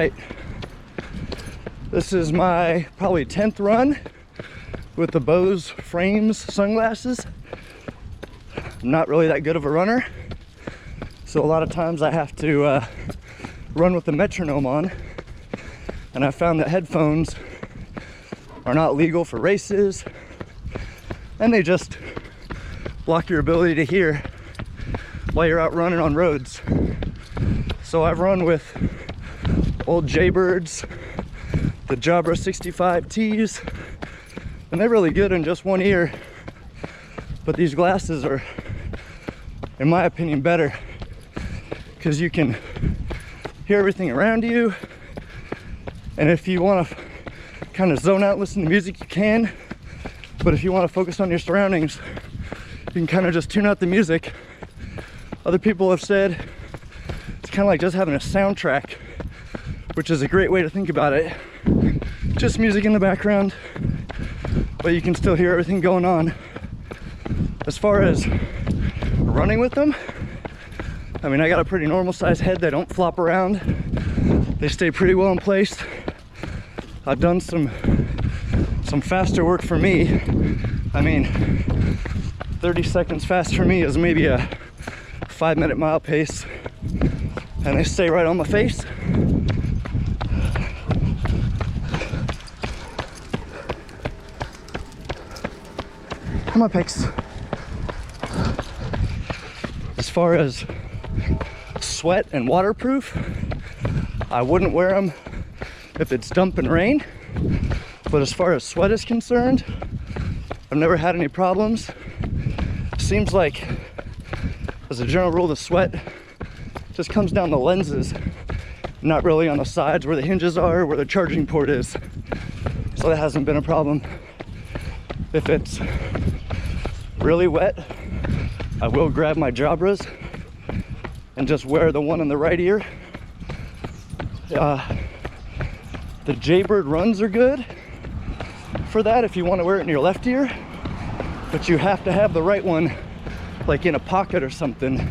right, this is my probably 10th run with the Bose frames sunglasses. I'm not really that good of a runner, so a lot of times I have to run with the metronome on, and I found that headphones are not legal for races, and they just block your ability to hear while you're out running on roads. So I've run with old Jaybrids, the Jabra 65Ts, and they're really good in just one ear, but these glasses are, in my opinion, better because you can hear everything around you, and if you want to kind of zone out and listen to music, you can, but if you want to focus on your surroundings, you can kind of just tune out the music. Other people have said it's kind of like just having a soundtrack, which is a great way to think about it. Just music in the background, but you can still hear everything going on. As far as running with them, I mean, I got a pretty normal sized head. They don't flop around. They stay pretty well in place. I've done some faster work for me. I mean, 30 seconds fast for me is maybe a 5-minute mile pace, and they stay right on my face. Come on, Pix. As far as sweat and waterproof, I wouldn't wear them if it's dumping rain, but as far as sweat is concerned, I've never had any problems. Seems like, as a general rule, the sweat just comes down the lenses, not really on the sides where the hinges are, where the charging port is. So that hasn't been a problem. If it's really wet, I will grab my Jabras and just wear the one in the right ear. The Jaybrid runs are good for that if you want to wear it in your left ear, but you have to have the right one like in a pocket or something.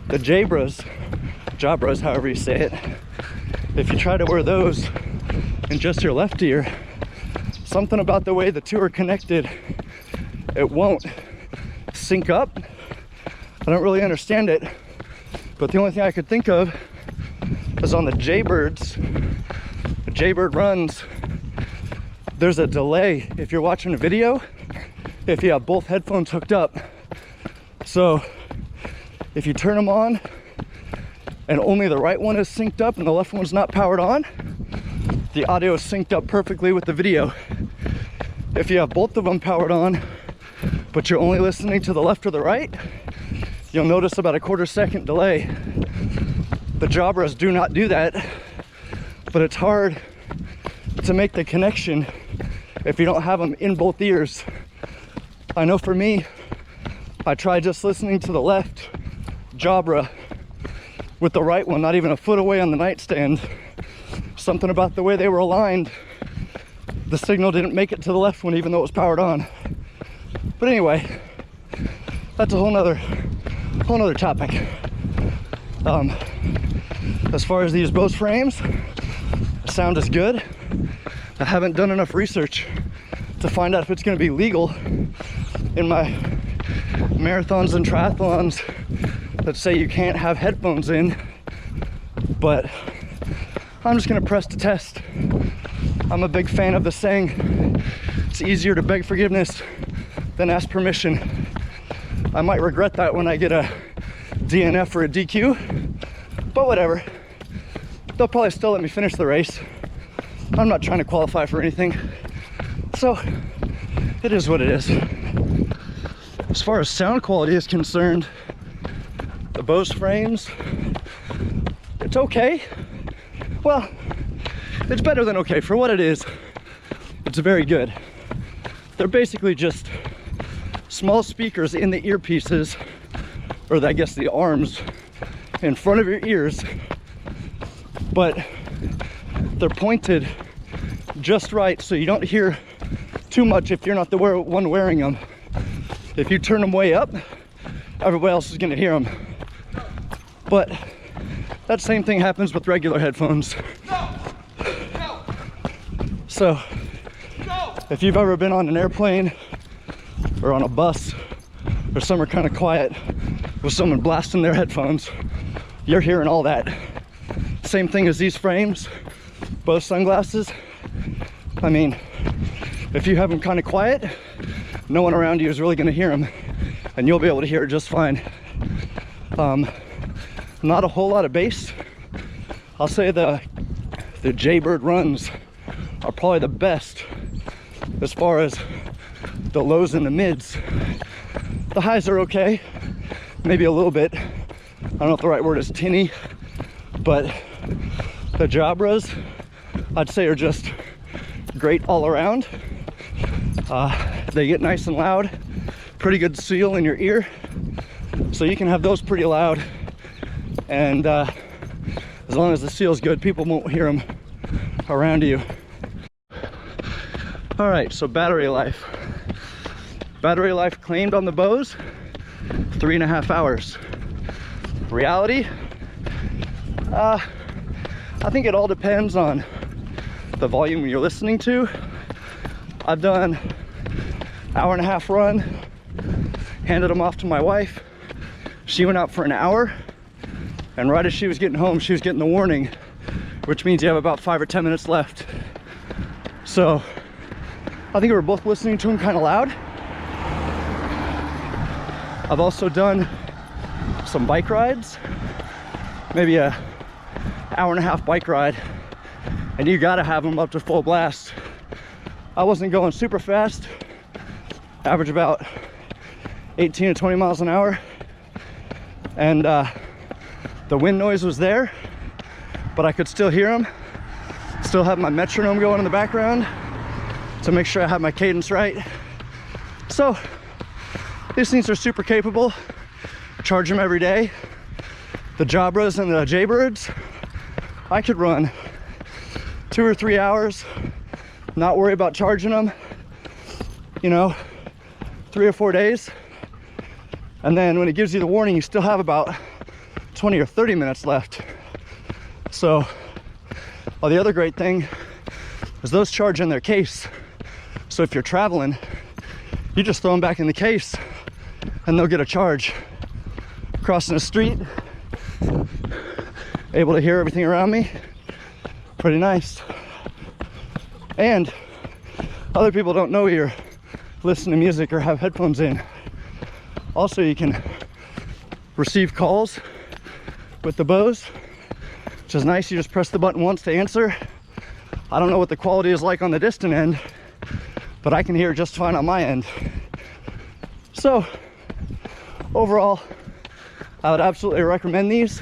The Jabras, however you say it, if you try to wear those in just your left ear, something about the way the two are connected, it won't sync up. I don't really understand it, but the only thing I could think of is on the Jaybrids, the Jaybrid runs, there's a delay if you're watching a video, if you have both headphones hooked up. So if you turn them on and only the right one is synced up and the left one's not powered on, the audio is synced up perfectly with the video. If you have both of them powered on, but you're only listening to the left or the right, you'll notice about a 1/4 second delay. The Jabras do not do that, but it's hard to make the connection if you don't have them in both ears. I know for me, I tried just listening to the left Jabra with the right one, not even a foot away on the nightstand. Something about the way they were aligned, the signal didn't make it to the left one even though it was powered on. But anyway, that's a whole nother topic. As far as these Bose frames, the sound is good. I haven't done enough research to find out if it's going to be legal in my marathons and triathlons that say you can't have headphones in, but I'm just going to press to test. I'm a big fan of the saying, it's easier to beg forgiveness than ask permission. I might regret that when I get a DNF or a DQ, but whatever. They'll probably still let me finish the race. I'm not trying to qualify for anything, so it is what it is. As far as sound quality is concerned, the Bose frames, it's okay. Well, it's better than okay. For what it is, it's very good. They're basically just small speakers in the earpieces, or I guess the arms in front of your ears, but they're pointed just right so you don't hear too much if you're not the one wearing them. If you turn them way up, everybody else is going to hear them. But That same thing happens with regular headphones. So if you've ever been on an airplane or on a bus or somewhere kind of quiet with someone blasting their headphones, you're hearing all that. Same thing as these frames, Bose sunglasses. I mean, if you have them kind of quiet, no one around you is really going to hear them, and you'll be able to hear it just fine. Not a whole lot of bass. I'll say the Jaybrid runs are probably the best as far as the lows and the mids. The highs are okay, maybe a little bit. I don't know if the right word is tinny, but the Jabras, I'd say, are just great all around. They get nice and loud, pretty good seal in your ear, so you can have those pretty loud, and as long as the seal's good, people won't hear them around you. All right, so battery life. Battery life claimed on the Bose, 3.5 hours. Reality, I think it all depends on the volume you're listening to. I've done hour-and-a-half run, handed them off to my wife. She went out for an hour, and right as she was getting home, she was getting the warning, which means you have about 5 or 10 minutes left. So I think we were both listening to them kind of loud. I've also done some bike rides, maybe a hour-and-a-half bike ride, and you gotta have them up to full blast. I wasn't going super fast, average about 18 to 20 miles an hour, and the wind noise was there, but I could still hear them. Still have my metronome going in the background to make sure I have my cadence right. So these things are super capable. Charge them every day. The Jabras and the Jaybrids, I could run 2 or 3 hours, not worry about charging them, you know, 3 or 4 days. And then when it gives you the warning, you still have about 20 or 30 minutes left. So, well, the other great thing is those charge in their case. So if you're traveling, you just throw them back in the case and they'll get a charge. Crossing the street, able to hear everything around me, pretty nice. And other people don't know you're listening to music or have headphones in. Also, you can receive calls with the Bose, which is nice. You just press the button once to answer. I don't know what the quality is like on the distant end, but I can hear just fine on my end. So overall, I would absolutely recommend these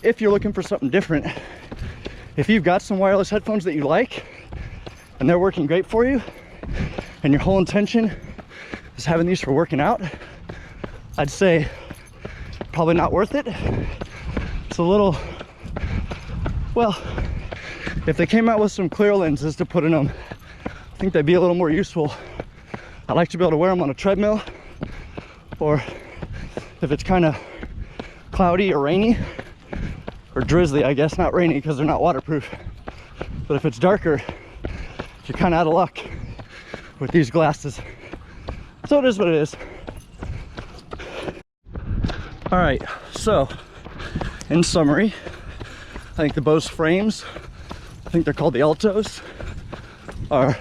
if you're looking for something different. If you've got some wireless headphones that you like and they're working great for you, and your whole intention is having these for working out, I'd say probably not worth it. It's a little, well, if they came out with some clear lenses to put in them, I think they'd be a little more useful. I like to be able to wear them on a treadmill, or if it's kind of cloudy or rainy or drizzly, I guess, not rainy because they're not waterproof. But if it's darker, you're kind of out of luck with these glasses. So it is what it is. All right, so in summary, I think the Bose frames, I think they're called the ALTOs, are,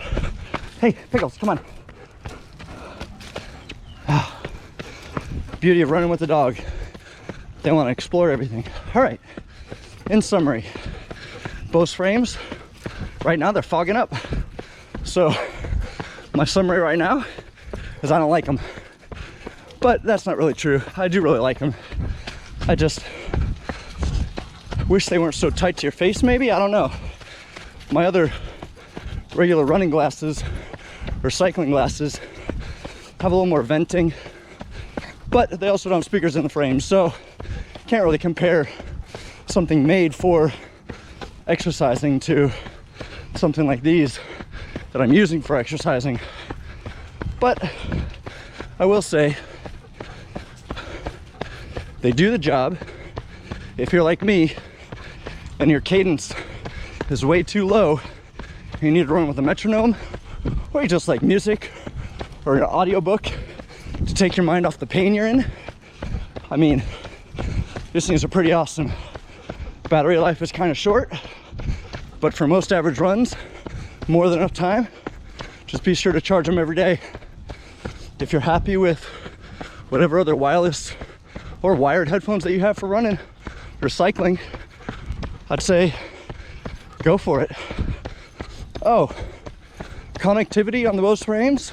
hey, Pickles, come on. Beauty of running with the dog. They want to explore everything. All right, in summary, Bose frames, right now they're fogging up. So my summary right now is I don't like them. But that's not really true. I do really like them. I just wish they weren't so tight to your face, maybe, I don't know. My other regular running glasses or cycling glasses have a little more venting, but they also don't have speakers in the frame, so can't really compare something made for exercising to something like these that I'm using for exercising. But I will say they do the job. if you're like me and your cadence is way too low, you need to run with a metronome, or you just like music or an audiobook to take your mind off the pain you're in. I mean, these things are pretty awesome. Battery life is kind of short, but for most average runs, more than enough time. Just be sure to charge them every day. If you're happy with whatever other wireless or wired headphones that you have for running or cycling, I'd say go for it. Oh, connectivity on the Bose frames.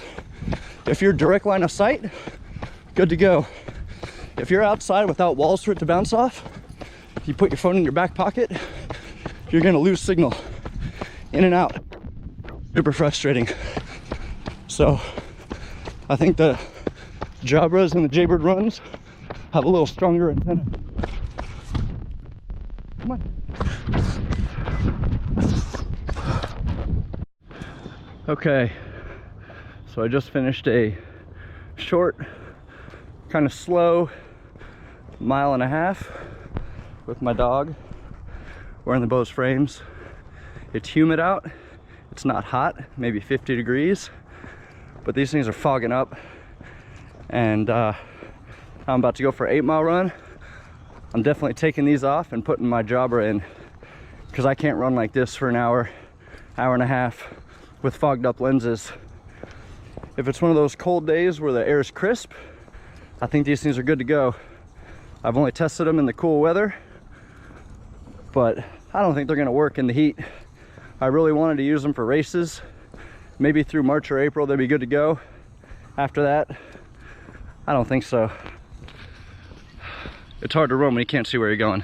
If you're direct line of sight, good to go. If you're outside without walls for it to bounce off, if you put your phone in your back pocket, you're gonna lose signal in and out. Super frustrating. So I think the Jabras and the Jaybrid runs have a little stronger antenna. Come on. Okay, so I just finished a short, kind of slow 1.5 miles with my dog wearing the Bose frames. It's humid out, it's not hot, maybe 50 degrees, but these things are fogging up, and I'm about to go for an 8-mile run. I'm definitely taking these off and putting my Jabra in, because I can't run like this for an hour, hour and a half with fogged up lenses. If it's one of those cold days where the air is crisp, I think these things are good to go. I've only tested them in the cool weather, but I don't think they're gonna work in the heat. I really wanted to use them for races. Maybe through March or April they'd be good to go. After that, I don't think so. It's hard to run when you can't see where you're going.